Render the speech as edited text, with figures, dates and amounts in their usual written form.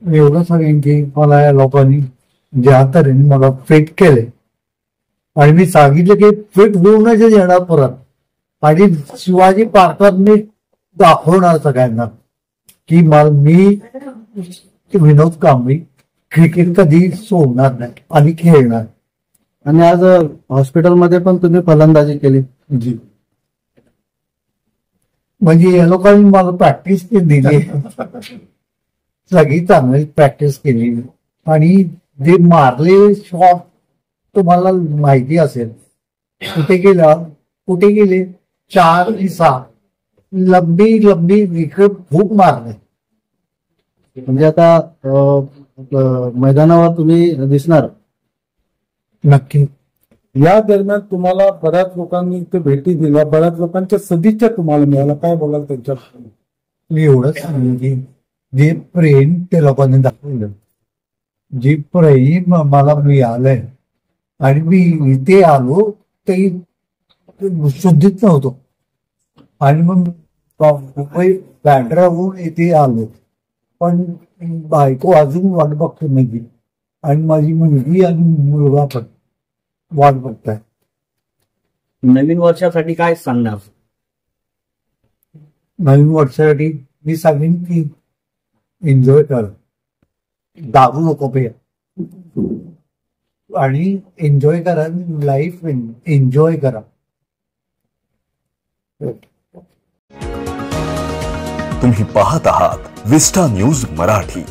एवढं सांगेन की मला या लोकांनी ज्या तऱ्हेने मला फिट केले आणि मी सांगितलं की फिट होऊनच येणार परत. आणि शिवाजी पार्कात मी दाखवणार सगळ्यांना की मी विनोद कांबळी क्रिकेट कधी सोडणार नाही आणि खेळणार. आणि आज हॉस्पिटलमध्ये पण तुम्ही फलंदाजी केली. जी, म्हणजे या लोकांनी मला प्रॅक्टिस दिली, सगळी चांगली प्रॅक्टिस केली. आणि जे मारले शॉट तुम्हाला माहिती असेल, कुठे गेले 4 आणि 6 लंबी विकेट खूप मारले. म्हणजे आता मैदानावर तुम्ही दिसणार नक्की. या दरम्यान तुम्हाला बऱ्याच लोकांनी इथे भेटी दिल्या, बऱ्याच लोकांच्या सदिच्छा तुम्हाला मिळाल्या, काय बोलाल त्यांच्या? मी एवढंच सांगेन की जे प्रेम ते लोकांनी दाखवलं, जे प्रेम मला मिळालंय आणि मी इथे आलो ते शुद्धीत नव्हतो आणि मग मुंबई बँड्राहून इथे आलो. पण बायको अजून वाट बघतो नाही आणि माझी मुलगी आणि मुलगा पण वाट बघताय. नवीन वर्षासाठी काय सांगणार? नवीन वर्षासाठी मी सांगेन की एन्जॉय कर, दारू नको पे आणि एन्जॉय करा, लाईफ एन्जॉय करा. तुम्ही पाहत आहात विस्टा न्यूज मराठी.